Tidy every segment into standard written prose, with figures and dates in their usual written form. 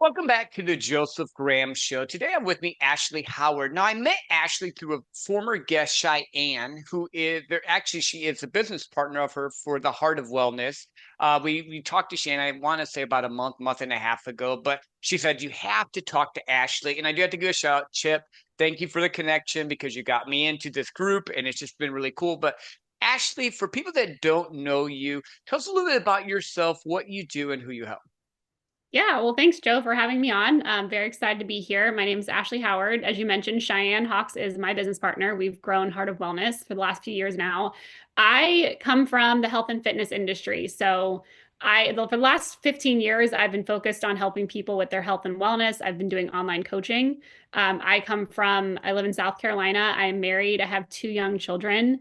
Welcome back to the Joseph Graham Show. Today I'm with me, Ashley Howard. Now, I met Ashley through a former guest, Cheyenne, who is there. Actually, she is a business partner of her for the Heart of Wellness. We talked to Cheyenne, I want to say about a month and a half ago, but she said you have to talk to Ashley, and I do have to give a shout out, Chip. Thank you for the connection because you got me into this group, and it's just been really cool. But Ashley, for people that don't know you, tell us a little bit about yourself, what you do, and who you help. Yeah, well, thanks, Joe, for having me on. I'm very excited to be here. My name is Ashley Howard. As you mentioned, Cheyenne Hawks is my business partner. We've grown Heart of Wellness for the last few years now. I come from the health and fitness industry. For the last 15 years, I've been focused on helping people with their health and wellness. I've been doing online coaching. I live in South Carolina. I'm married. I have two young children.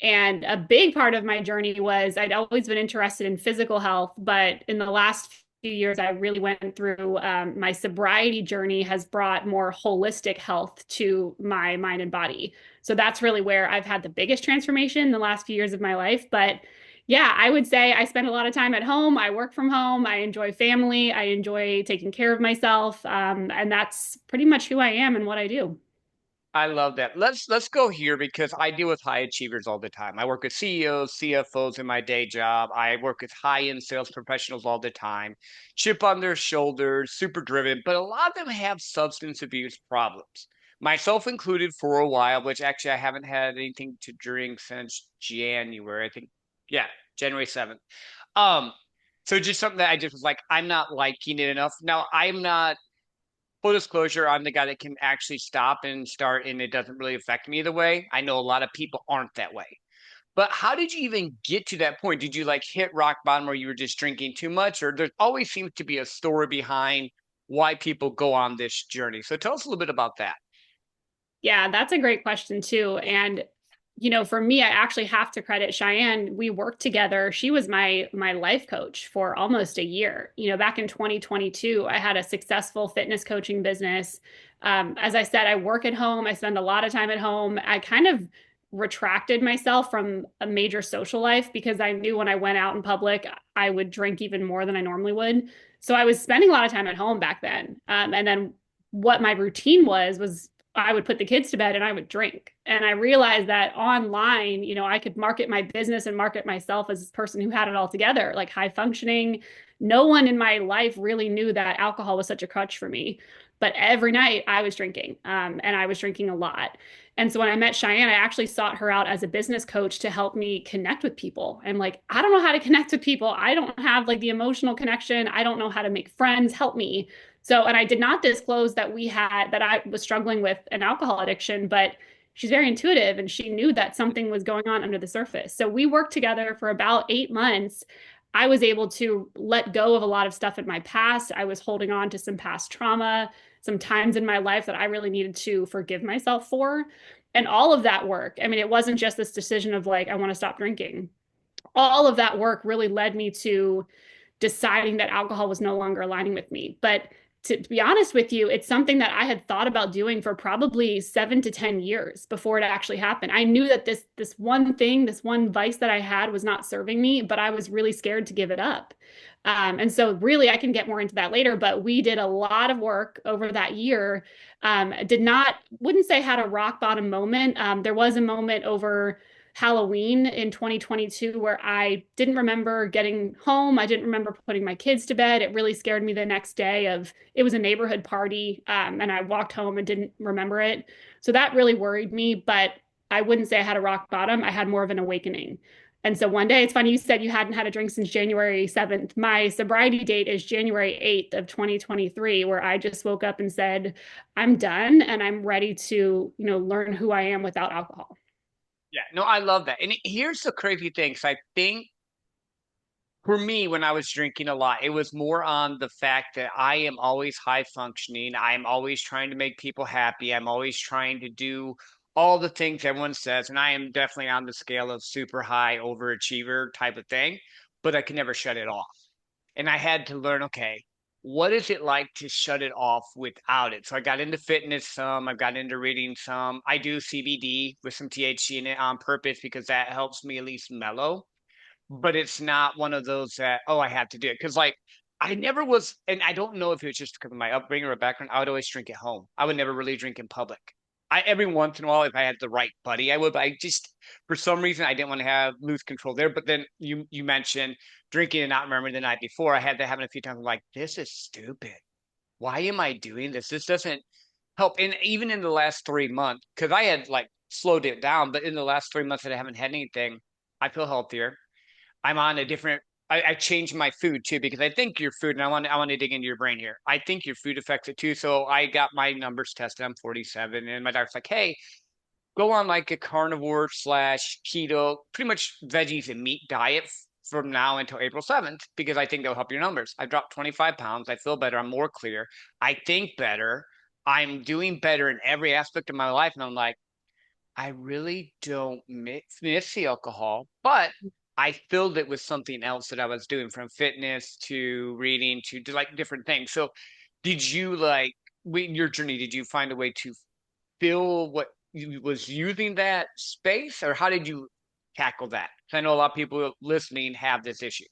And a big part of my journey was I'd always been interested in physical health, but in the last few years, I really went through my sobriety journey has brought more holistic health to my mind and body. So that's really where I've had the biggest transformation in the last few years of my life. But yeah, I would say I spend a lot of time at home. I work from home. I enjoy family. I enjoy taking care of myself. And that's pretty much who I am and what I do. I love that. Let's go here because I deal with high achievers all the time. I work with CEOs, CFOs in my day job. I work with high-end sales professionals all the time. Chip on their shoulders, super driven, but a lot of them have substance abuse problems. Myself included for a while, which actually I haven't had anything to drink since January. I think, yeah, January 7th. Um, so just something that I just was like, I'm not liking it enough. Now, I'm not full disclosure, I'm the guy that can actually stop and start, and it doesn't really affect me either way. I know a lot of people aren't that way. But how did you even get to that point? Did you like hit rock bottom where you were just drinking too much? Or there always seems to be a story behind why people go on this journey. So tell us a little bit about that. Yeah, that's a great question too. For me, I actually have to credit Cheyenne. We worked together. She was my life coach for almost a year. Back in 2022, I had a successful fitness coaching business. As I said, I work at home. I spend a lot of time at home. I kind of retracted myself from a major social life because I knew when I went out in public, I would drink even more than I normally would. So I was spending a lot of time at home back then. And then what my routine was I would put the kids to bed and I would drink. And I realized that online, I could market my business and market myself as this person who had it all together, like high functioning. No one in my life really knew that alcohol was such a crutch for me. But every night I was drinking, and I was drinking a lot. And so when I met Cheyenne, I actually sought her out as a business coach to help me connect with people. I'm like, I don't know how to connect with people. I don't have like the emotional connection. I don't know how to make friends. Help me. And I did not disclose that I was struggling with an alcohol addiction, but she's very intuitive and she knew that something was going on under the surface. So we worked together for about 8 months. I was able to let go of a lot of stuff in my past. I was holding on to some past trauma, some times in my life that I really needed to forgive myself for. And all of that work, I mean, it wasn't just this decision of like, I want to stop drinking. All of that work really led me to deciding that alcohol was no longer aligning with me. But to be honest with you, it's something that I had thought about doing for probably 7 to 10 years before it actually happened. I knew that this one thing, this one vice that I had was not serving me, but I was really scared to give it up. And so really I can get more into that later, but we did a lot of work over that year. Wouldn't say had a rock bottom moment. There was a moment over Halloween in 2022 where I didn't remember getting home. I didn't remember putting my kids to bed. It really scared me the next day of it was a neighborhood party, and I walked home and didn't remember it. So that really worried me, but I wouldn't say I had a rock bottom. I had more of an awakening. And so one day, it's funny you said you hadn't had a drink since January 7th. My sobriety date is January 8th of 2023, where I just woke up and said, I'm done and I'm ready to, learn who I am without alcohol. Yeah, no, I love that. And here's the crazy thing. So I think for me, when I was drinking a lot, it was more on the fact that I am always high functioning. I'm always trying to make people happy. I'm always trying to do all the things everyone says. And I am definitely on the scale of super high overachiever type of thing, but I can never shut it off. And I had to learn, okay, what is it like to shut it off without it? So I got into fitness some, I've got into reading some. I do CBD with some THC in it on purpose because that helps me at least mellow, but it's not one of those that, oh, I have to do it. Cause like I never was, and I don't know if it was just because of my upbringing or background. I would always drink at home. I would never really drink in public. I every once in a while, if I had the right buddy, I would. But I just, for some reason, I didn't want to have lose control there. But then you mentioned drinking and not remembering the night before. I had that happen a few times. I'm like, this is stupid. Why am I doing this? This doesn't help. And even in the last 3 months, because I had like slowed it down, but in the last 3 months that I haven't had anything, I feel healthier. I'm on a different. I changed my food too because I think your food, and I want to dig into your brain here. I think your food affects it too. So I got my numbers tested. I'm 47, and my doctor's like, "Hey, go on like a carnivore slash keto, pretty much veggies and meat diet from now until April 7th because I think they'll help your numbers." I dropped 25 pounds. I feel better. I'm more clear. I think better. I'm doing better in every aspect of my life, and I'm like, I really don't miss the alcohol, but I filled it with something else that I was doing from fitness to reading to like different things. So, did you like in your journey, did you find a way to fill what you was using that space, or how did you tackle that? 'Cause I know a lot of people listening have this issue.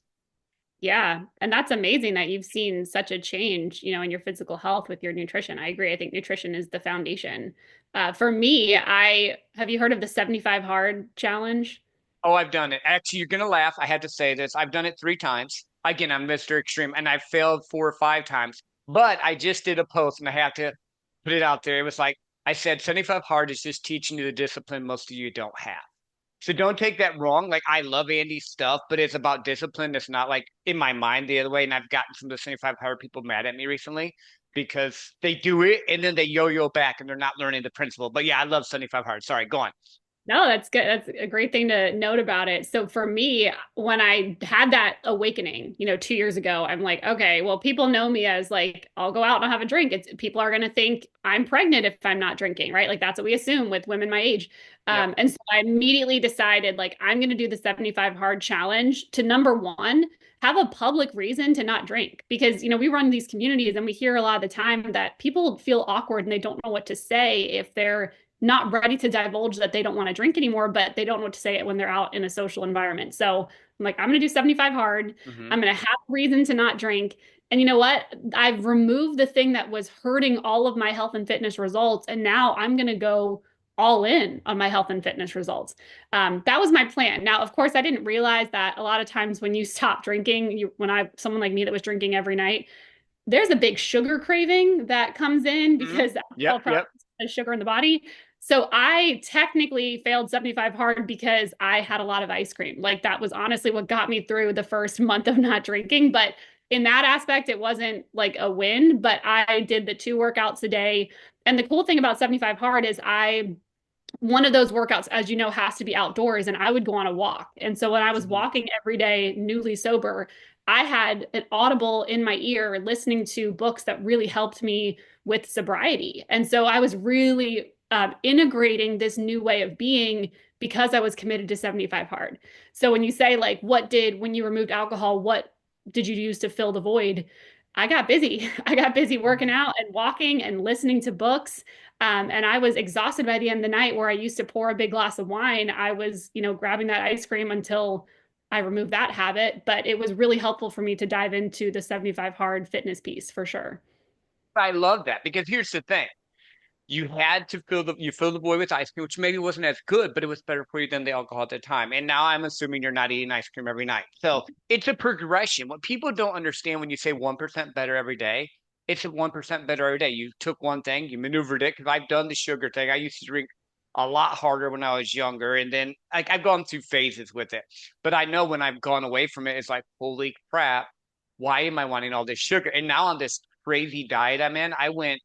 Yeah, and that's amazing that you've seen such a change, in your physical health with your nutrition. I agree. I think nutrition is the foundation. For me, I have you heard of the 75 hard challenge? Oh, I've done it. Actually, you're gonna laugh. I had to say this. I've done it 3 times. Again, I'm Mr. Extreme, and I failed 4 or 5 times. But I just did a post, and I have to put it out there. It was like I said, 75 hard is just teaching you the discipline most of you don't have. So don't take that wrong. Like I love Andy's stuff, but it's about discipline. It's not like in my mind the other way. And I've gotten some of the 75 hard people mad at me recently because they do it and then they yo-yo back and they're not learning the principle. But yeah, I love 75 hard. Sorry, go on. No, that's good. That's a great thing to note about it. So for me, when I had that awakening, 2 years ago, I'm like, okay, well, people know me as like, I'll go out and I'll have a drink. It's people are going to think I'm pregnant if I'm not drinking, right? Like that's what we assume with women my age. Yep. And so I immediately decided like I'm going to do the 75 hard challenge to number one, have a public reason to not drink because we run these communities and we hear a lot of the time that people feel awkward and they don't know what to say if they're not ready to divulge that they don't want to drink anymore, but they don't know what to say it when they're out in a social environment. So I'm like, I'm going to do 75 hard. Hmm. I'm going to have a reason to not drink. And you know what? I've removed the thing that was hurting all of my health and fitness results. And now I'm going to go all in on my health and fitness results. That was my plan. Now, of course, I didn't realize that a lot of times when you stop drinking, someone like me that was drinking every night, there's a big sugar craving that comes in Hmm. because Yep. alcohol Yep. processes sugar in the body. So I technically failed 75 hard because I had a lot of ice cream. Like that was honestly what got me through the first month of not drinking. But in that aspect, it wasn't like a win, but I did the 2 workouts a day. And the cool thing about 75 hard is one of those workouts, as you know, has to be outdoors, and I would go on a walk. And so when I was Hmm. walking every day, newly sober, I had an audible in my ear listening to books that really helped me with sobriety. And so I was really integrating this new way of being because I was committed to 75 hard. So when you say, like, when you removed alcohol, what did you use to fill the void? I got busy. I got busy working Hmm. out and walking and listening to books. And I was exhausted by the end of the night where I used to pour a big glass of wine. I was, grabbing that ice cream until I removed that habit. But it was really helpful for me to dive into the 75 hard fitness piece for sure. I love that because here's the thing. You had to fill the void with ice cream, which maybe wasn't as good, but it was better for you than the alcohol at the time. And now I'm assuming you're not eating ice cream every night. So it's a progression. What people don't understand when you say 1% better every day, it's a 1% better every day. You took one thing, you maneuvered it, because I've done the sugar thing. I used to drink a lot harder when I was younger, and then like I've gone through phases with it. But I know when I've gone away from it, it's like, holy crap, why am I wanting all this sugar? And now on this crazy diet I'm in, I went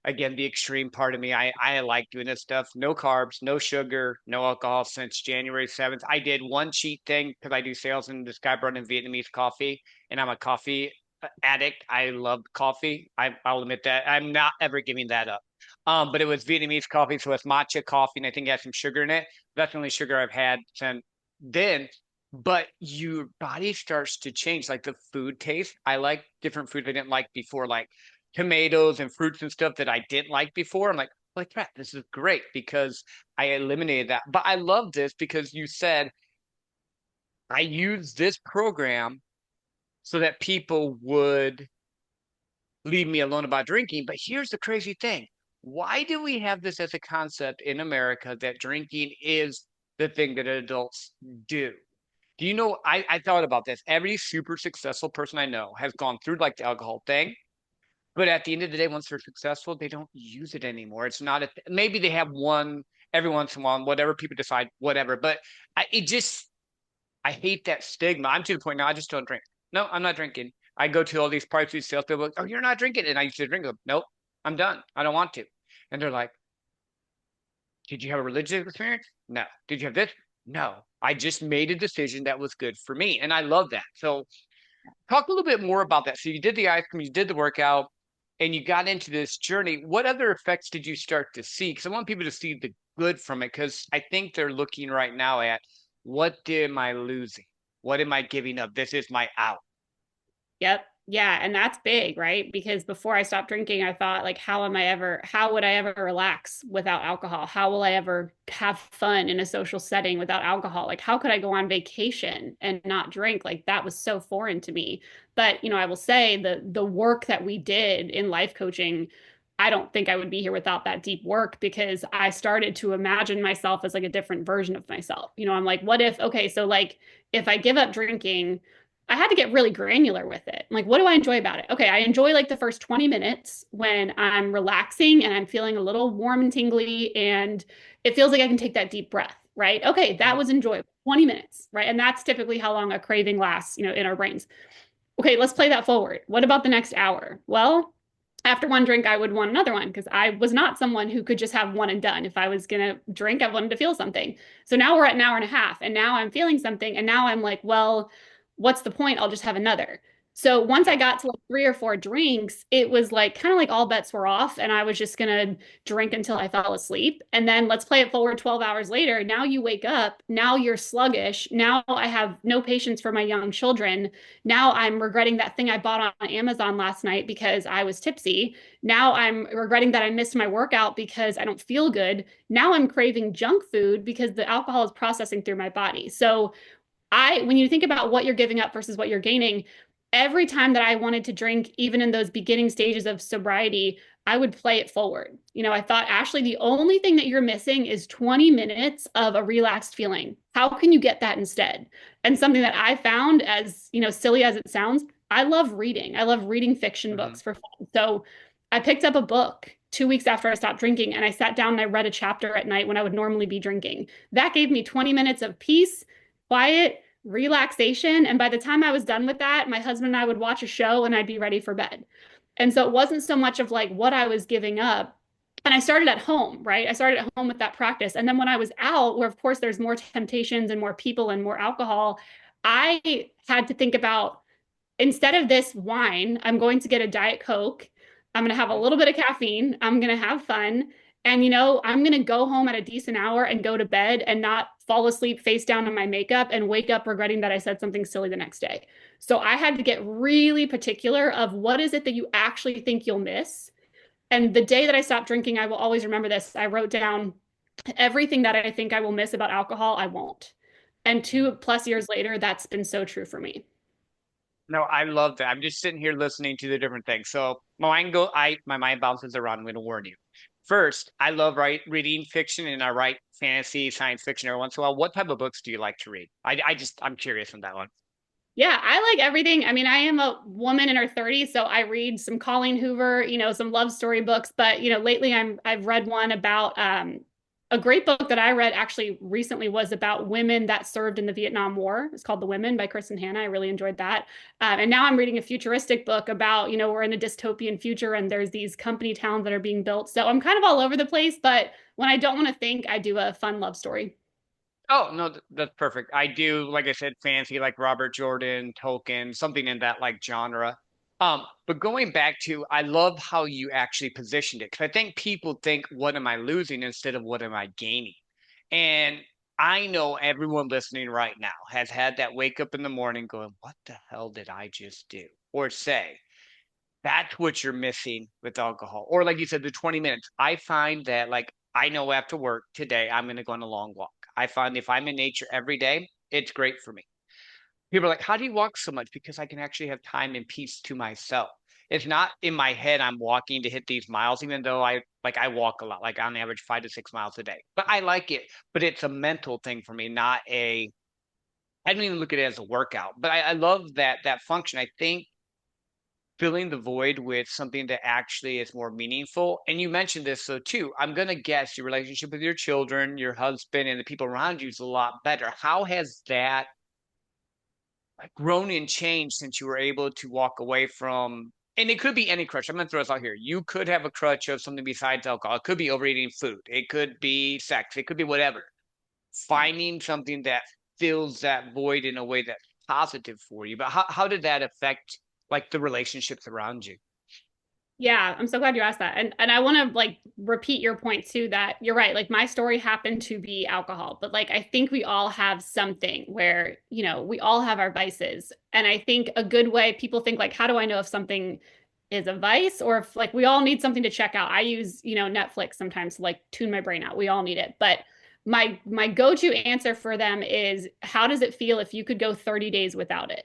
again, the extreme part of me. I like doing this stuff. No carbs, no sugar, no alcohol since January 7th. I did one cheat thing because I do sales and this guy brought in Vietnamese coffee and I'm a coffee addict. I love coffee. I'll admit that. I'm not ever giving that up. But it was Vietnamese coffee, so it's matcha coffee, and I think it has some sugar in it. That's the only sugar I've had since then. But your body starts to change, like the food taste. I like different foods I didn't like before, like tomatoes and fruits and stuff that I didn't like before. I'm like crap, this is great because I eliminated that. But I love this because you said I use this program so that people would leave me alone about drinking. But here's the crazy thing. Why do we have this as a concept in America that drinking is the thing that adults do? Do you know? I thought about this. Every super successful person I know has gone through like the alcohol thing, but at the end of the day, once they're successful, they don't use it anymore. It's not maybe they have one every once in a while, whatever people decide, whatever. But it just I hate that stigma. I'm to the point now. I just don't drink. No, I'm not drinking. I go to all these parties with sales people. Like, oh, you're not drinking, and I used to drink them. Nope, I'm done. I don't want to. And they're like, did you have a religious experience? No. Did you have this? No. I just made a decision that was good for me, and I love that. So talk a little bit more about that. So you did the ice cream, you did the workout, and you got into this journey. What other effects did you start to see? Because I want people to see the good from it, because I think they're looking right now at what am I losing? What am I giving up? This is my out. Yep. Yeah, and that's big, right? Because before I stopped drinking, I thought like how would I ever relax without alcohol? How will I ever have fun in a social setting without alcohol? Like how could I go on vacation and not drink? Like that was so foreign to me. But, I will say the work that we did in life coaching, I don't think I would be here without that deep work because I started to imagine myself as like a different version of myself. I'm like, what if, okay, so like if I give up drinking, I had to get really granular with it. Like, what do I enjoy about it? Okay, I enjoy like the first 20 minutes when I'm relaxing and I'm feeling a little warm and tingly and it feels like I can take that deep breath, right? Okay, that was enjoyable. 20 minutes, right? And that's typically how long a craving lasts, in our brains. Okay, let's play that forward. What about the next hour? Well, after one drink, I would want another one because I was not someone who could just have one and done. If I was going to drink, I wanted to feel something. So now we're at an hour and a half, and now I'm feeling something. And now I'm like, well, what's the point? I'll just have another. So once I Yeah. got to like 3 or 4 drinks, it was like kind of like all bets were off, and I was just gonna drink until I fell asleep. And then let's play it forward 12 hours later. Now you wake up, now you're sluggish. Now I have no patience for my young children. Now I'm regretting that thing I bought on Amazon last night because I was tipsy. Now I'm regretting that I missed my workout because I don't feel good. Now I'm craving junk food because the alcohol is processing through my body. So when you think about what you're giving up versus what you're gaining, every time that I wanted to drink, even in those beginning stages of sobriety, I would play it forward. I thought, Ashley, the only thing that you're missing is 20 minutes of a relaxed feeling. How can you get that instead? And something that I found, as silly as it sounds, I love reading. I love reading fiction Mm-hmm. books for fun. So I picked up a book 2 weeks after I stopped drinking, and I sat down and I read a chapter at night when I would normally be drinking. That gave me 20 minutes of peace, quiet, relaxation. And by the time I was done with that, my husband and I would watch a show and I'd be ready for bed. And so it wasn't so much of like what I was giving up. And I started at home, right? I started at home with that practice. And then when I was out, where of course there's more temptations and more people and more alcohol, I had to think about instead of this wine, I'm going to get a Diet Coke. I'm going to have a little bit of caffeine. I'm going to have fun. And, I'm going to go home at a decent hour and go to bed and not fall asleep face down in my makeup and wake up regretting that I said something silly the next day. So I had to get really particular of what is it that you actually think you'll miss. And the day that I stopped drinking, I will always remember this. I wrote down everything that I think I will miss about alcohol, I won't. And 2+ years later, that's been so true for me. No, I love that. I'm just sitting here listening to the different things. So my mind bounces around. I'm going to warn you. First, I love reading fiction, and I write fantasy, science fiction every once in a while. What type of books do you like to read? I'm curious on that one. Yeah, I like everything. I mean, I am a woman in her 30s, so I read some Colleen Hoover, some love story books, but lately I've read one about a great book that I read actually recently was about women that served in the Vietnam War. It's called The Women by Kristen Hanna. I really enjoyed that. And now I'm reading a futuristic book about, we're in a dystopian future and there's these company towns that are being built. So I'm kind of all over the place, but when I don't want to think, I do a fun love story. Oh, no, that's perfect. I do, like I said, fancy like Robert Jordan, Tolkien, something in that like genre. But going back to, I love how you actually positioned it because I think people think, what am I losing instead of what am I gaining? And I know everyone listening right now has had that wake up in the morning going, what the hell did I just do? Or say, that's what you're missing with alcohol. Or like you said, the 20 minutes. I find that like I know after work today, I'm going to go on a long walk. I find if I'm in nature every day, it's great for me. People are like, how do you walk so much? Because I can actually have time and peace to myself. It's not in my head I'm walking to hit these miles, even though I walk a lot, like on average 5 to 6 miles a day. But I like it. But it's a mental thing for me, not a I don't even look at it as a workout. But I love that function. I think filling the void with something that actually is more meaningful. And you mentioned this, so too, I'm gonna guess your relationship with your children, your husband, and the people around you is a lot better. How has that grown and changed since you were able to walk away from, and it could be any crutch. I'm going to throw this out here. You could have a crutch of something besides alcohol. It could be overeating food. It could be sex. It could be whatever. Yeah. Finding something that fills that void in a way that's positive for you. But how did that affect like the relationships around you? Yeah, I'm so glad you asked that. And I want to like repeat your point too that you're right. Like my story happened to be alcohol, but like I think we all have something where, we all have our vices. And I think a good way people think like how do I know if something is a vice or if like we all need something to check out. I use, Netflix sometimes to like tune my brain out. We all need it. But my go-to answer for them is how does it feel if you could go 30 days without it?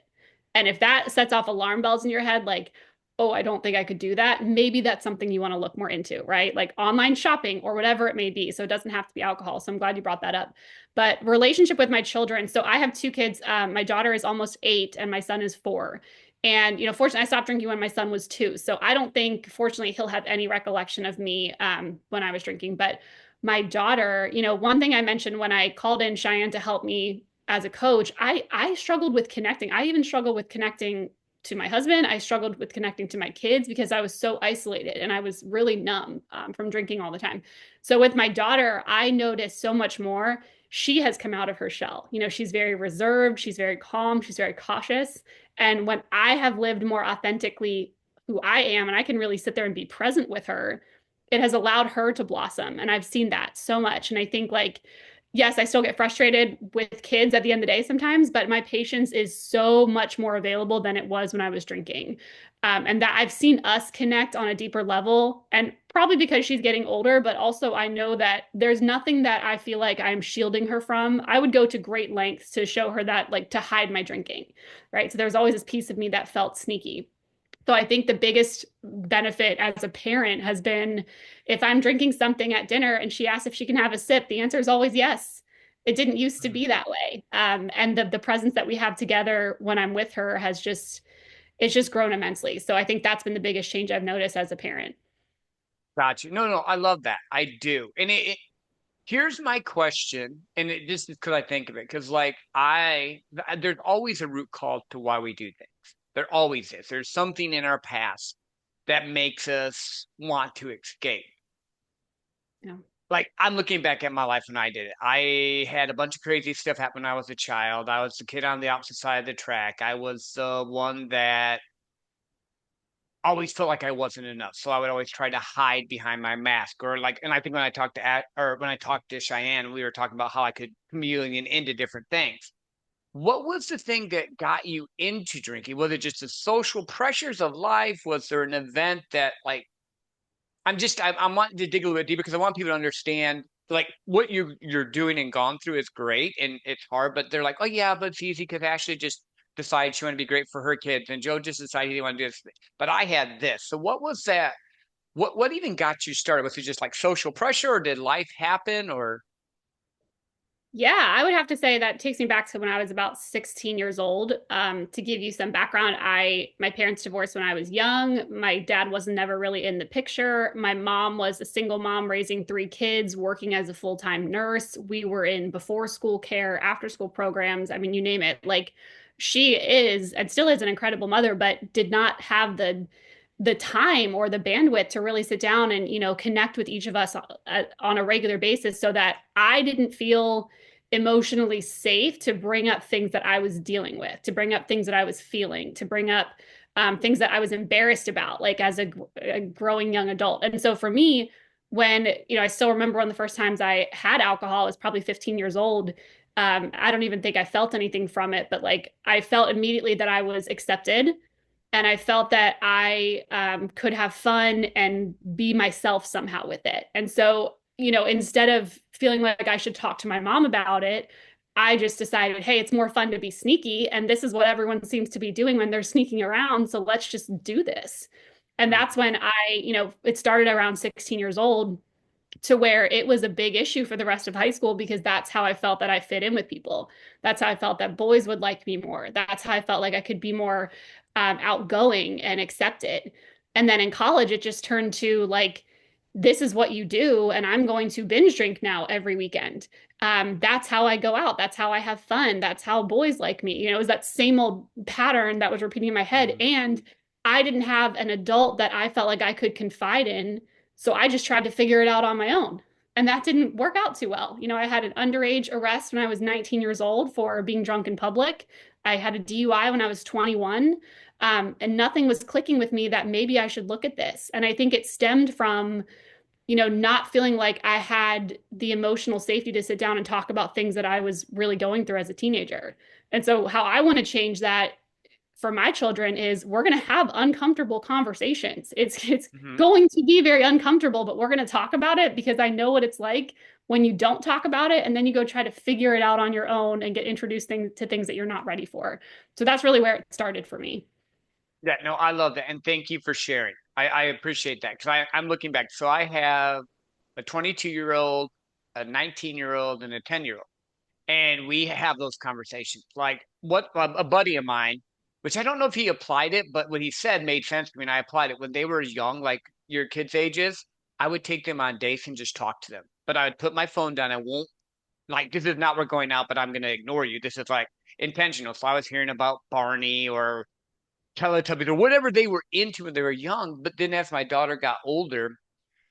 And if that sets off alarm bells in your head like oh, I don't think I could do that, maybe that's something you want to look more into, right? Like online shopping or whatever it may be. So it doesn't have to be alcohol. So I'm glad you brought that up. But relationship with my children. So I have two kids. My daughter is almost 8 and my son is 4. And, fortunately, I stopped drinking when my son was 2. So I don't think, fortunately, he'll have any recollection of me when I was drinking. But my daughter, one thing I mentioned when I called in Cheyenne to help me as a coach, I struggled with connecting. I even struggled with connecting to my husband. I struggled with connecting to my kids because I was so isolated and I was really numb from drinking all the time. So with my daughter, I noticed so much more. She has come out of her shell. She's very reserved, she's very calm, she's very cautious. And when I have lived more authentically who I am and I can really sit there and be present with her, it has allowed her to blossom. And I've seen that so much. And I think like yes, I still get frustrated with kids at the end of the day sometimes, but my patience is so much more available than it was when I was drinking. And that I've seen us connect on a deeper level, and probably because she's getting older, but also I know that there's nothing that I feel like I'm shielding her from. I would go to great lengths to show her that, like to hide my drinking, right? So there's always this piece of me that felt sneaky. So I think the biggest benefit as a parent has been if I'm drinking something at dinner and she asks if she can have a sip, the answer is always yes. It didn't used to be that way. And the presence that we have together when I'm with her it's just grown immensely. So I think that's been the biggest change I've noticed as a parent. Got you. No, I love that. I do. And here's my question, and this is because I think of it, because there's always a root cause to why we do things. There always is. There's something in our past that makes us want to escape. Yeah. Like I'm looking back at my life when I did it. I had a bunch of crazy stuff happen when I was a child. I was the kid on the opposite side of the track. I was the one that always felt like I wasn't enough. So I would always try to hide behind my mask or like, and I think when I talked when I talked to Cheyenne, we were talking about how I could chameleon into different things. What was the thing that got you into drinking? Was it just the social pressures of life? Was there an event that like, I'm wanting to dig a little bit deeper because I want people to understand like what you're doing and gone through is great and it's hard, but they're like, oh yeah, but it's easy because Ashley just decided she wanted to be great for her kids and Joe just decided he didn't want to do this. But I had this. So what was that? What even got you started? Was it just like social pressure or did life happen or Yeah, I would have to say that takes me back to when I was about 16 years old. To give you some background, my parents divorced when I was young. My dad was never really in the picture. My mom was a single mom raising 3 kids, working as a full-time nurse. We were in before school care, after school programs. I mean, you name it. Like she is and still is an incredible mother, but did not have the time or the bandwidth to really sit down and, connect with each of us on a regular basis so that I didn't feel emotionally safe to bring up things that I was dealing with, to bring up things that I was feeling, to bring up things that I was embarrassed about, like as a growing young adult. And so for me, when, I still remember one of the first times I had alcohol, I was probably 15 years old. I don't even think I felt anything from it, but like I felt immediately that I was accepted and I felt that I could have fun and be myself somehow with it. And so, instead of feeling like I should talk to my mom about it, I just decided, hey, it's more fun to be sneaky. And this is what everyone seems to be doing when they're sneaking around. So let's just do this. And that's Mm, when it started around 16 years old to where it was a big issue for the rest of high school because that's how I felt that I fit in with people. That's how I felt that boys would like me more. That's how I felt like I could be more outgoing and accepted. And then in college, it just turned to like, this is what you do, and I'm going to binge drink now every weekend. That's how I go out. That's how I have fun. That's how boys like me. It was that same old pattern that was repeating in my head. mm. And I didn't have an adult that I felt like I could confide in, so I just tried to figure it out on my own. And that didn't work out too well. I had an underage arrest when I was 19 years old for being drunk in public. I had a DUI when I was 21. And nothing was clicking with me that maybe I should look at this. And I think it stemmed from, not feeling like I had the emotional safety to sit down and talk about things that I was really going through as a teenager. And so, how I want to change that for my children is we're going to have uncomfortable conversations. It's Mhm. going to be very uncomfortable, but we're going to talk about it because I know what it's like when you don't talk about it and then you go try to figure it out on your own and get introduced to things that you're not ready for. So that's really where it started for me. Yeah, no, I love that. And thank you for sharing. I appreciate that because I'm looking back. So I have a 22-year-old, a 19-year-old, and a 10-year-old. And we have those conversations. Like what a buddy of mine, which I don't know if he applied it, but what he said made sense to me. And I applied it when they were young, like your kids' ages. I would take them on dates and just talk to them. But I would put my phone down. I won't like this is not we're going out, but I'm gonna ignore you. This is like intentional. So I was hearing about Barney or Teletubbies or whatever they were into when they were young. But then as my daughter got older,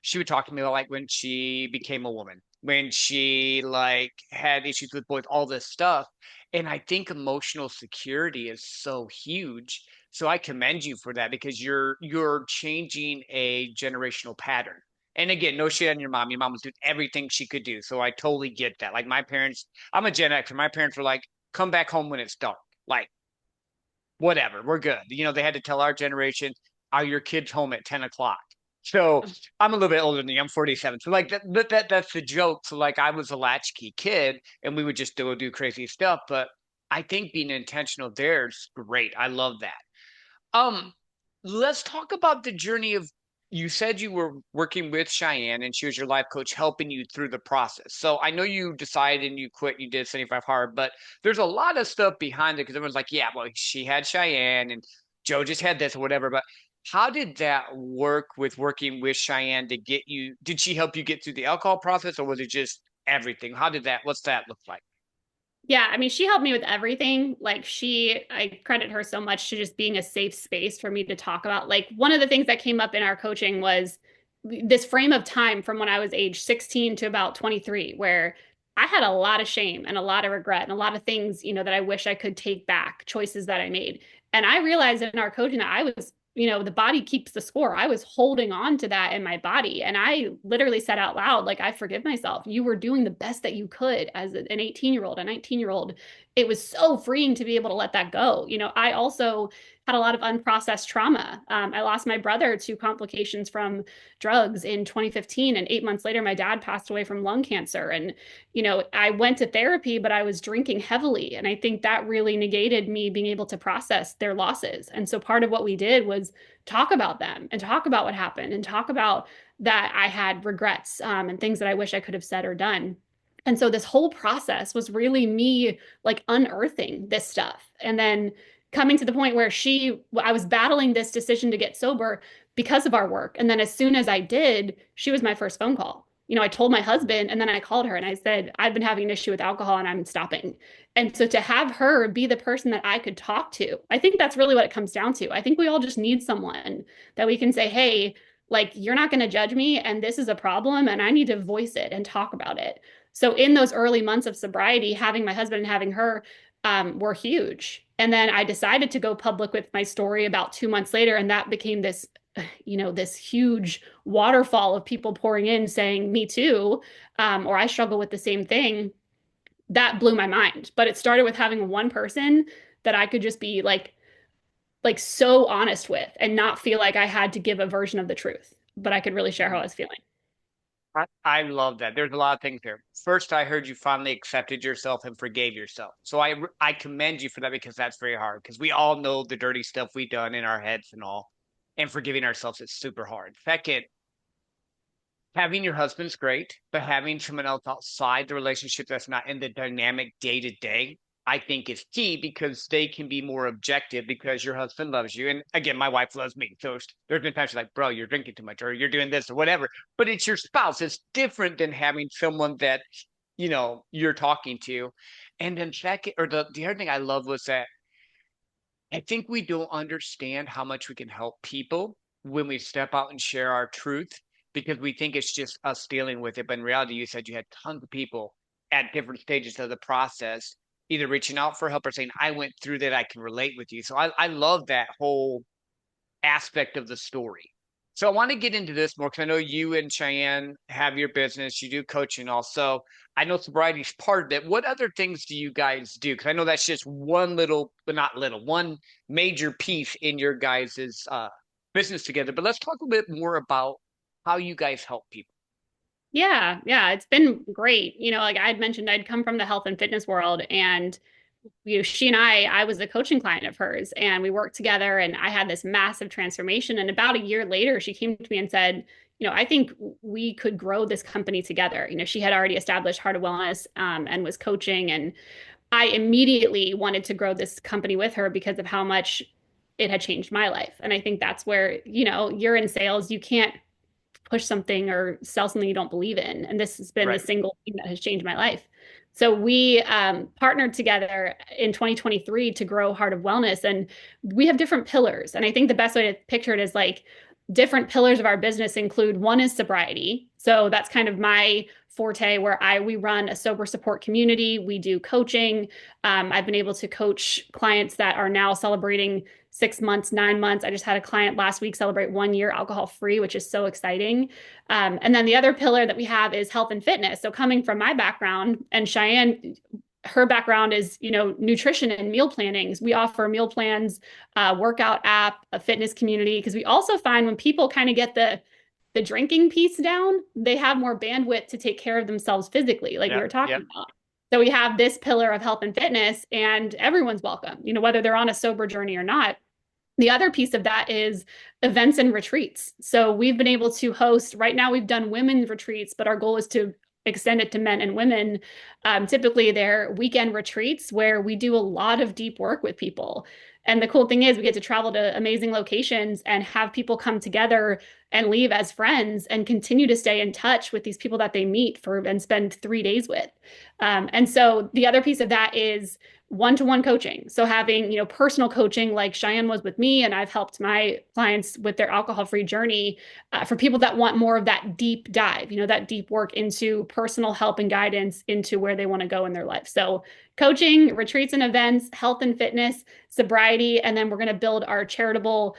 she would talk to me about like when she became a woman, when she like had issues with boys, all this stuff. And I think emotional security is so huge. So I commend you for that because you're changing a generational pattern. And again, no shit on your mom. Your mom was doing everything she could do. So I totally get that. Like my parents, I'm a Gen Xer. My parents were like, come back home when it's dark. Like whatever, we're good. They had to tell our generation, are your kids home at 10 o'clock? So I'm a little bit older than you. I'm 47. So like that's the joke. So like I was a latchkey kid and we would just do crazy stuff. But I think being intentional there is great. I love that. Um, let's talk about the journey of you said you were working with Cheyenne and she was your life coach helping you through the process. So I know you decided and you quit, you did 75 hard, but there's a lot of stuff behind it because everyone's like, yeah, well, she had Cheyenne and Joe just had this or whatever. But how did that work with working with Cheyenne to get you? Did she help you get through the alcohol process or was it just everything? What's that look like? Yeah, I mean, she helped me with everything. I credit her so much to just being a safe space for me to talk about. Like, one of the things that came up in our coaching was this frame of time from when I was age 16 to about 23, where I had a lot of shame and a lot of regret and a lot of things, that I wish I could take back, choices that I made. And I realized in our coaching that I was, the body keeps the score. I was holding on to that in my body. And I literally said out loud, like, I forgive myself. You were doing the best that you could as an 18-year-old, a 19-year-old. It was so freeing to be able to let that go. I also had a lot of unprocessed trauma. I lost my brother to complications from drugs in 2015. And 8 months later, my dad passed away from lung cancer. And, I went to therapy, but I was drinking heavily. And I think that really negated me being able to process their losses. And so part of what we did was talk about them and talk about what happened and talk about that I had regrets and things that I wish I could have said or done. And so this whole process was really me like unearthing this stuff. And then coming to the point where I was battling this decision to get sober because of our work. And then as soon as I did, she was my first phone call. I told my husband and then I called her and I said, I've been having an issue with alcohol and I'm stopping. And so to have her be the person that I could talk to, I think that's really what it comes down to. I think we all just need someone that we can say, hey, like, you're not going to judge me and this is a problem and I need to voice it and talk about it. So in those early months of sobriety, having my husband and having her were huge. And then I decided to go public with my story about 2 months later, and that became this huge waterfall of people pouring in saying, "Me too," or "I struggle with the same thing." That blew my mind. But it started with having one person that I could just be like so honest with, and not feel like I had to give a version of the truth, but I could really share how I was feeling. I love that. There's a lot of things there. First, I heard you finally accepted yourself and forgave yourself. So I commend you for that because that's very hard because we all know the dirty stuff we've done in our heads and all, and forgiving ourselves is super hard. Second, having your husband's great, but having someone else outside the relationship that's not in the dynamic day to day, I think is key because they can be more objective because your husband loves you. And again, my wife loves me. So there's been times she's like, bro, you're drinking too much or you're doing this or whatever. But it's your spouse. It's different than having someone that, you're talking to. And then second, or the other thing I love was that I think we don't understand how much we can help people when we step out and share our truth because we think it's just us dealing with it. But in reality, you said you had tons of people at different stages of the process, either reaching out for help or saying, I went through that, I can relate with you. So I love that whole aspect of the story. So I want to get into this more because I know you and Cheyenne have your business, you do coaching also. I know sobriety is part of it. What other things do you guys do? Because I know that's just one little, but not little, one major piece in your guys' business together. But let's talk a bit more about how you guys help people. Yeah, it's been great. Like I had mentioned, I'd come from the health and fitness world, and she and I was a coaching client of hers, and we worked together, and I had this massive transformation. And about a year later, she came to me and said, I think we could grow this company together. She had already established Heart of Wellness, and was coaching, and I immediately wanted to grow this company with her because of how much it had changed my life. And I think that's where, you're in sales, you can't push something or sell something you don't believe in. And this has been the Right. single thing that has changed my life. So we partnered together in 2023 to grow Heart of Wellness, and we have different pillars. And I think the best way to picture it is like different pillars of our business include one is sobriety. So that's kind of my forte where we run a sober support community. We do coaching. I've been able to coach clients that are now celebrating 6 months, 9 months. I just had a client last week celebrate 1 year alcohol free, which is so exciting. And then the other pillar that we have is health and fitness. So coming from my background, and Cheyenne, her background is, nutrition and meal planning. We offer meal plans, workout app, a fitness community, because we also find when people kind of get the drinking piece down, they have more bandwidth to take care of themselves physically, like we Yep. were talking Yep. about. So we have this pillar of health and fitness, and everyone's welcome, whether they're on a sober journey or not. The other piece of that is events and retreats. So we've been able to host, right now we've done women's retreats, but our goal is to extend it to men and women. Typically, they're weekend retreats where we do a lot of deep work with people. And the cool thing is, we get to travel to amazing locations and have people come together and leave as friends and continue to stay in touch with these people that they meet for and spend 3 days with. And so the other piece of that is one-to-one coaching. So having, personal coaching like Cheyenne was with me, and I've helped my clients with their alcohol-free journey, for people that want more of that deep dive, that deep work into personal help and guidance into where they want to go in their life. So coaching, retreats and events, health and fitness, sobriety, and then we're going to build our charitable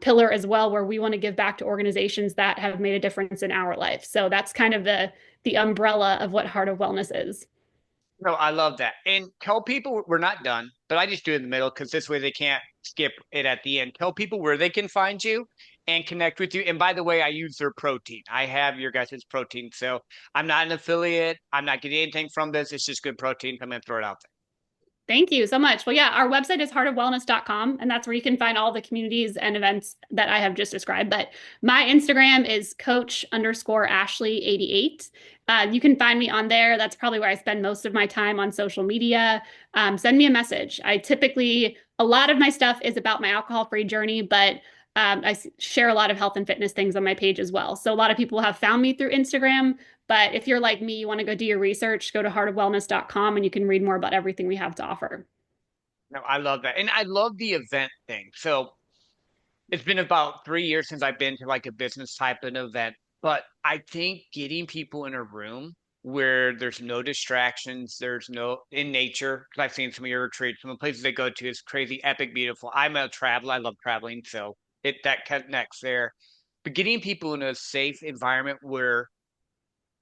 pillar as well, where we want to give back to organizations that have made a difference in our life. So that's kind of the umbrella of what Heart of Wellness is. No, I love that. And tell people we're not done, but I just do it in the middle because this way they can't skip it at the end. Tell people where they can find you and connect with you. And by the way, I use their protein. I have your guys' protein. So I'm not an affiliate. I'm not getting anything from this. It's just good protein. I'm going to throw it out Thank you so much. Well, yeah, our website is heartofwellness.com, and that's where you can find all the communities and events that I have just described. But my Instagram is coach_Ashley88. You can find me on there. That's probably where I spend most of my time on social media. Send me a message. A lot of my stuff is about my alcohol-free journey, but share a lot of health and fitness things on my page as well. So a lot of people have found me through Instagram, but if you're like me, you want to go do your research, go to heartofwellness.com and you can read more about everything we have to offer. there. No, I love that. And I love the event thing. So it's been about 3 years since I've been to like a business type of event, but I think getting people in a room where there's no distractions, there's no in nature, because I've seen some of your retreats, some of the places they go to is crazy, epic, beautiful. I'm a traveler, I love traveling, so it that connects there. But getting people in a safe environment where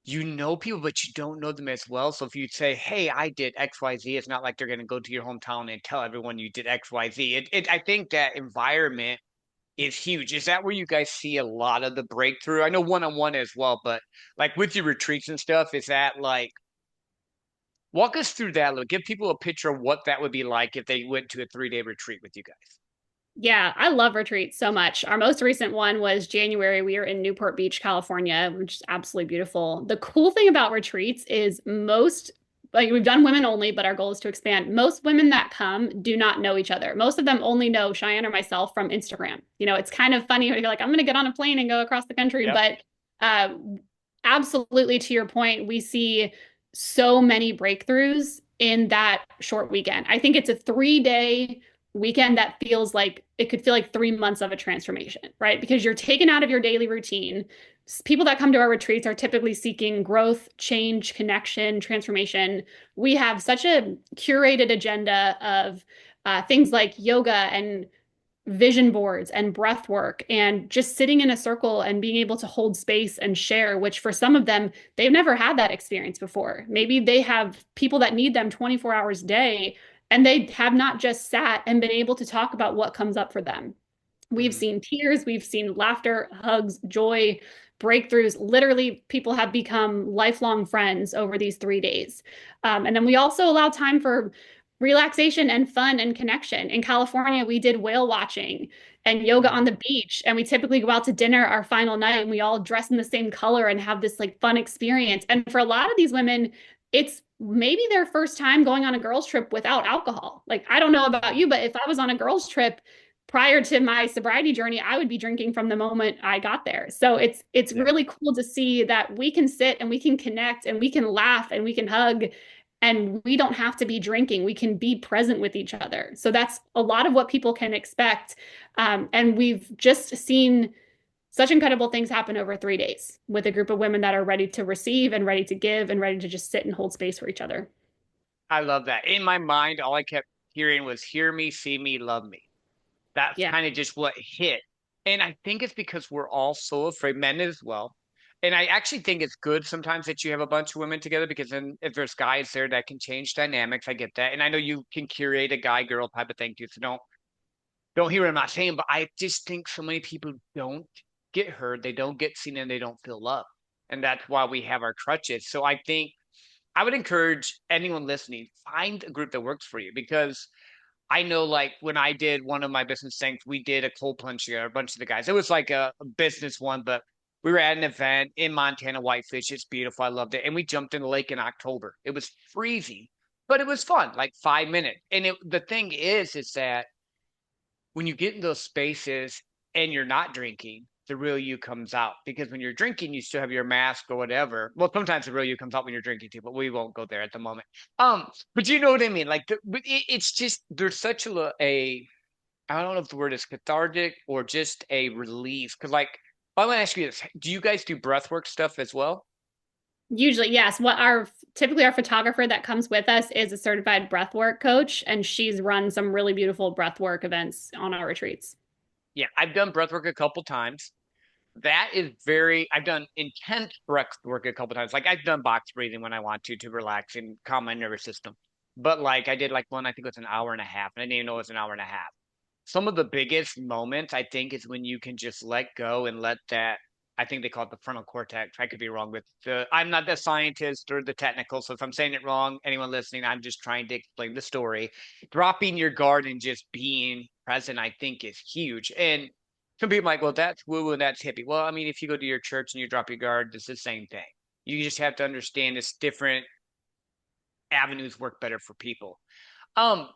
you know people, but you don't know them as well. So if you say, "Hey, I did XYZ," it's not like they're going to go to your hometown and tell everyone you did XYZ. I think that environment is huge. Is that where you guys see a lot of the breakthrough? I know one-on-one as well, but like with your retreats and stuff, is that like walk us through that a little, give people a picture of what that would be like if they went to a 3-day retreat with you guys. Yeah, I love retreats so much. Our most recent one was January. We were in Newport Beach, California, which is absolutely beautiful. The cool thing about retreats is most, like we've done women only, but our goal is to expand. Most women that come do not know each other. Most of them only know Cheyenne or myself from Instagram. It's kind of funny when you're like, I'm going to get on a plane and go across the country. Yep. But uh, absolutely to your point, we see so many breakthroughs in that short weekend. I think it's a 3-day weekend that feels like it could feel like 3 months of a transformation, right? Because you're taken out of your daily routine. People that come to our retreats are typically seeking growth, change, connection, transformation. We have such a curated agenda of things like yoga and vision boards and breath work and just sitting in a circle and being able to hold space and share, which for some of them, they've never had that experience before. Maybe they have people that need them 24 hours a day, and they have not just sat and been able to talk about what comes up for them. We've Mhm. seen tears, we've seen laughter, hugs, joy, breakthroughs. Literally, people have become lifelong friends over these 3 days. And then we also allow time for relaxation and fun and connection. In California, we did whale watching and yoga Mhm. on the beach. And we typically go out to dinner our final night and we all dress in the same color and have this like fun experience. And for a lot of these women, it's maybe their first time going on a girls' trip without alcohol. Like, I don't know about Mhm. you, but if I was on a girls' trip, prior to my sobriety journey, I would be drinking from the moment I got there. So it's Yeah. really cool to see that we can sit and we can connect and we can laugh and we can hug and we don't have to be drinking. We can be present with each other. So that's a lot of what people can expect. And we've just seen such incredible things happen over 3 days with a group of women that are ready to receive and ready to give and ready to just sit and hold space for each other. I love that. In my mind, all I kept hearing was hear me, see me, love me. That's Yeah. kind of just what hit. And I think it's because we're all so afraid, men as well. And I actually think it's good sometimes that you have a bunch of women together because then if there's guys there that can change dynamics, I get that. And I know you can curate a guy girl type of thing too. So don't hear what I'm not saying, but I just think so many people don't get heard, they don't get seen, and they don't feel love. And that's why we have our crutches. So I think I would encourage anyone listening, find a group that works for you because I know like when I did one of my business things, we did a cold plunge together, a bunch of the guys. It was like a business one, but we were at an event in Montana, Whitefish. It's beautiful. I loved it. And we jumped in the lake in October. It was freezing, but it was fun, like 5 minutes. And the thing is that when you get in those spaces and you're not drinking, the real you comes out. Because when you're drinking, you still have your mask or whatever. Well, sometimes the real you comes out when you're drinking too, but we won't go there at the moment. But you know what I mean? Like, it's just there's such a I don't know if the word is cathartic or just a release. Because like, I want to ask you this: do you guys do breathwork stuff as well? Usually, yes. What our typically our photographer that comes with us is a certified breathwork coach, and she's run some really beautiful breathwork events on our retreats. Yeah, I've done breathwork a couple times. That is very, I've done intense breath work a couple times. Like I've done box breathing when I want to relax and calm my nervous system. But like I did like one, I think it was an hour and a half, and I didn't even know it was an hour and a half. Some of the biggest moments I think is when you can just let go and let that, I think they call it the frontal cortex. I could be wrong with I'm not the scientist or the technical. So if I'm saying it wrong, anyone listening, I'm just trying to explain the story. Dropping your guard and just being present, I think is huge. And some people are like, well, that's woo woo and that's hippie. Well, I mean, if you go to your church and you drop your guard, it's the same thing. You just have to understand it's different avenues work better for people. Um,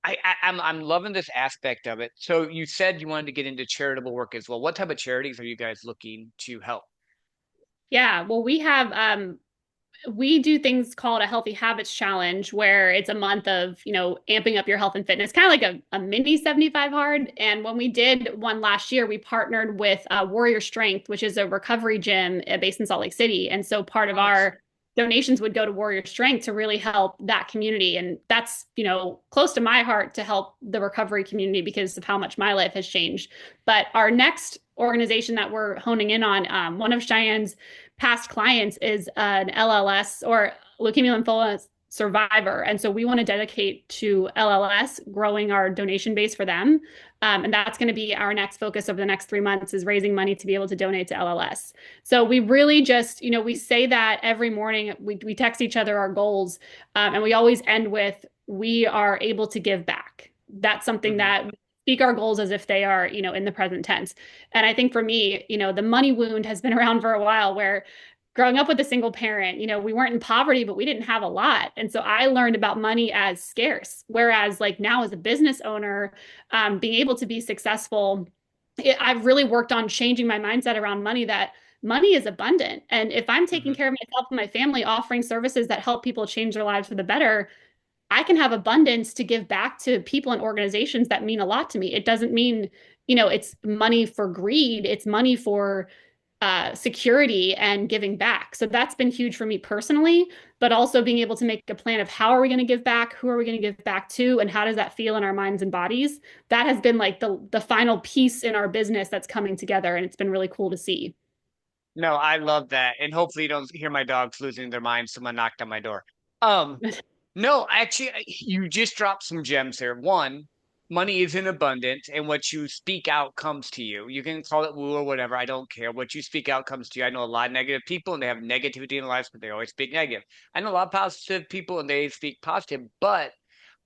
I'm loving this aspect of it. So you said you wanted to get into charitable work as well. What type of charities are you guys looking to help? Yeah, well, we do things called a healthy habits challenge where it's a month of, amping up your health and fitness, kind of like a mini 75 hard. And when we did one last year, we partnered with Warrior Strength, which is a recovery gym based in Salt Lake City. And so part of Nice. our donations would go to Warrior Strength to really help that community. And that's, close to my heart to help the recovery community because of how much my life has changed. But our next organization that we're honing in on, one of Cheyenne's past clients is an LLS or leukemia lymphoma survivor. And so we want to dedicate to LLS, growing our donation base for them. And that's going to be our next focus over the next 3 months is raising money to be able to donate to LLS. So we really just, we say that every morning. We text each other our goals, and we always end with, we are able to give back. That's something Hmm. that we speak our goals as if they are, in the present tense. And I think for me, the money wound has been around for a while where growing up with a single parent, we weren't in poverty, but we didn't have a lot. And so I learned about money as scarce. Whereas, like now, as a business owner, being able to be successful, I've really worked on changing my mindset around money that money is abundant. And if I'm taking Hmm. care of myself and my family, offering services that help people change their lives for the better, I can have abundance to give back to people and organizations that mean a lot to me. It doesn't mean, it's money for greed, it's money for security and giving back. So that's been huge for me personally, but also being able to make a plan of how are we going to give back, who are we going to give back to, and how does that feel in our minds and bodies. That has been like the final piece in our business that's coming together, and it's been really cool to see. No, I love that. And hopefully you don't hear my dogs losing their minds. Someone knocked on my door. Um, no, actually, you just dropped some gems there. One, money is in abundance, and what you speak out comes to you. You can call it woo or whatever. I don't care. What you speak out comes to you. I know a lot of negative people, and they have negativity in their lives, but they always speak negative. I know a lot of positive people, and they speak positive. But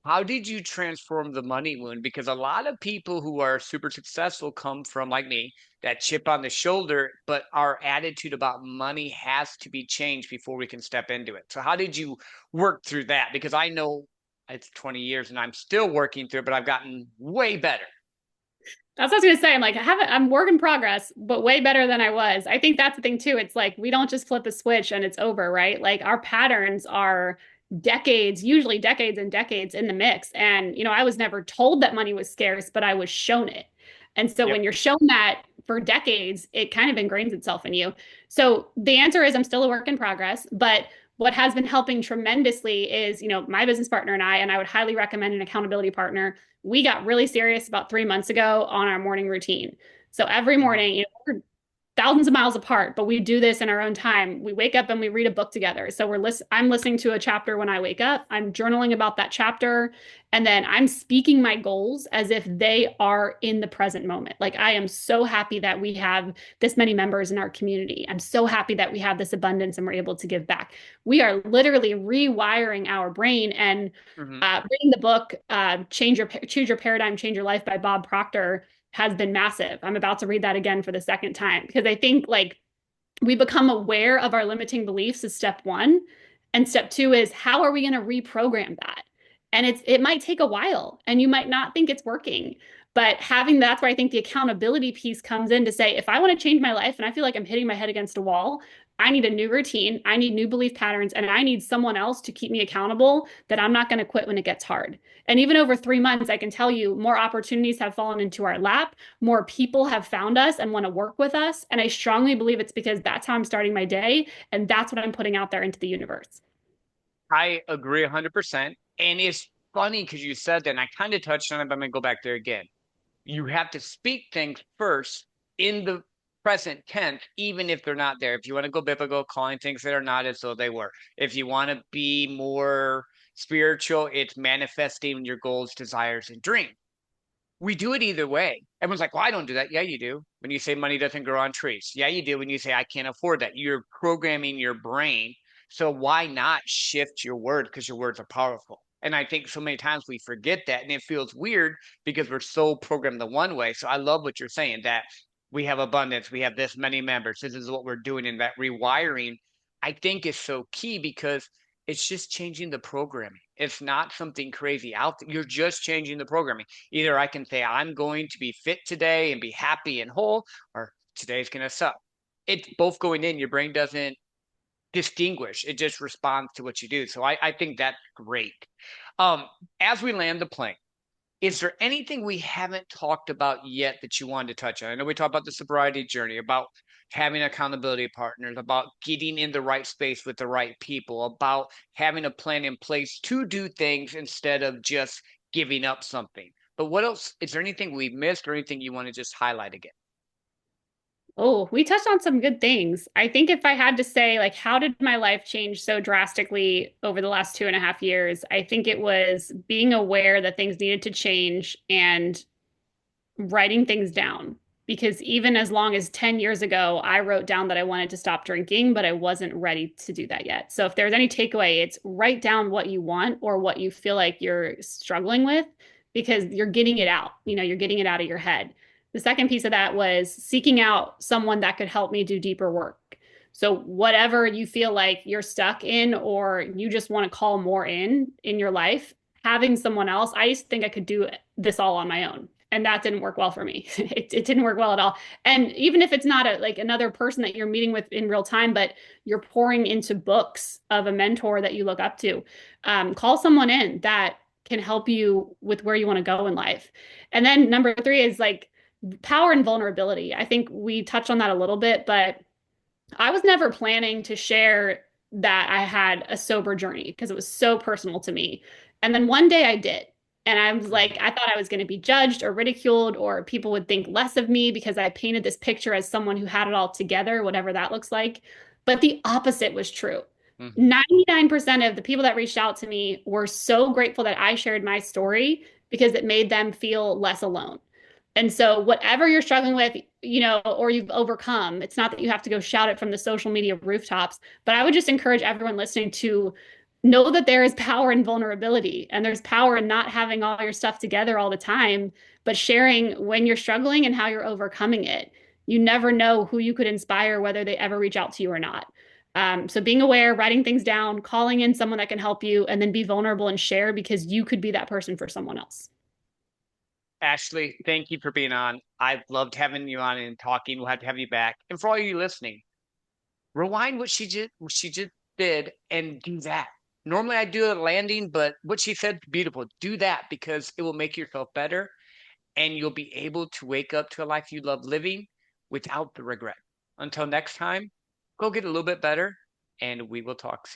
how did you transform the money wound? Because a lot of people who are super successful come from, like me, that chip on the shoulder, but our attitude about money has to be changed before we can step into it. So, how did you work through that? Because I know it's 20 years and I'm still working through it, but I've gotten way better. That's what I was gonna say. I'm like, I'm work in progress, but way better than I was. I think that's the thing too. It's like we don't just flip a switch and it's over, right? Like our patterns are decades, usually decades and decades in the mix. And I was never told that money was scarce, but I was shown it. And so Yep. when you're shown that for decades, it kind of ingrains itself in you. So the answer is I'm still a work in progress, but what has been helping tremendously is, my business partner and I would highly recommend an accountability partner. We got really serious about 3 months ago on our morning routine. So every Hmm. morning, we're thousands of miles apart, but we do this in our own time. We wake up and we read a book together. So I'm listening to a chapter when I wake up. I'm journaling about that chapter, and then I'm speaking my goals as if they are in the present moment. Like I am so happy that we have this many members in our community. I'm so happy that we have this abundance and we're able to give back. We are literally rewiring our brain. And Hmm. reading the book, Choose Your Paradigm, Change Your Life by Bob Proctor has been massive. I'm about to read that again for the second time because I think like we become aware of our limiting beliefs is step one. And step two is how are we going to reprogram that? And it might take a while and you might not think it's working. But that's where I think the accountability piece comes in to say, if I want to change my life and I feel like I'm hitting my head against a wall, I need a new routine, I need new belief patterns, and I need someone else to keep me accountable that I'm not going to quit when it gets hard. And even over 3 months, I can tell you more opportunities have fallen into our lap, more people have found us and want to work with us. And I strongly believe it's because that's how I'm starting my day. And that's what I'm putting out there into the universe. I agree 100%. And it's funny because you said that, and I kind of touched on it, but I'm going to go back there again. You have to speak things first in the present tense, even if they're not there. If you want to go biblical, calling things that are not as though they were. If you want to be more spiritual, it's manifesting your goals, desires, and dreams. We do it either way. Everyone's like, well, I don't do that. Yeah, you do. When you say money doesn't grow on trees. Yeah, you do. When you say, I can't afford that, you're programming your brain. So why not shift your word? Because your words are powerful. And I think so many times we forget that. And it feels weird because we're so programmed the one way. So I love what you're saying that we have abundance. We have this many members. This is what we're doing. And that rewiring, I think, is so key because it's just changing the programming. It's not something crazy out there. You're just changing the programming. Either I can say, I'm going to be fit today and be happy and whole, or today's going to suck. It's both going in. Your brain doesn't distinguish, it just responds to what you do. So I think that's great. Um, as we land the plane, is there anything we haven't talked about yet that you wanted to touch on? I know we talked about the sobriety journey, about having accountability partners, about getting in the right space with the right people, about having a plan in place to do things instead of just giving up something. But what else? Is there anything we've missed or anything you want to just highlight again? Oh, we touched on some good things. I think if I had to say, like, how did my life change so drastically over the last 2.5 years? I think it was being aware that things needed to change and writing things down. Because even as long as 10 years ago, I wrote down that I wanted to stop drinking, but I wasn't ready to do that yet. So if there's any takeaway, it's write down what you want or what you feel like you're struggling with because you're getting it out. You're getting it out of your head. The second piece of that was seeking out someone that could help me do deeper work. So whatever you feel like you're stuck in or you just want to call more in your life, having someone else, I used to think I could do this all on my own. And that didn't work well for me. It didn't work well at all. And even if it's not like another person that you're meeting with in real time, but you're pouring into books of a mentor that you look up to, call someone in that can help you with where you want to go in life. And then number three is like power and vulnerability. I think we touched on that a little bit, but I was never planning to share that I had a sober journey because it was so personal to me. And then one day I did. And I was like, I thought I was going to be judged or ridiculed, or people would think less of me because I painted this picture as someone who had it all together, whatever that looks like. But the opposite was true. Mhm. 99% of the people that reached out to me were so grateful that I shared my story because it made them feel less alone. And so, whatever you're struggling with, or you've overcome, it's not that you have to go shout it from the social media rooftops, but I would just encourage everyone listening to know that there is power in vulnerability and there's power in not having all your stuff together all the time, but sharing when you're struggling and how you're overcoming it. You never know who you could inspire, whether they ever reach out to you or not. So, being aware, writing things down, calling in someone that can help you, and then be vulnerable and share because you could be that person for someone else. Ashley, thank you for being on. I've loved having you on and talking. We'll have to have you back. And for all you listening, rewind what she just did and do that. Normally I do a landing, but what she said beautiful. Do that because it will make yourself better and you'll be able to wake up to a life you love living without the regret. Until next time, go get a little bit better and we will talk soon.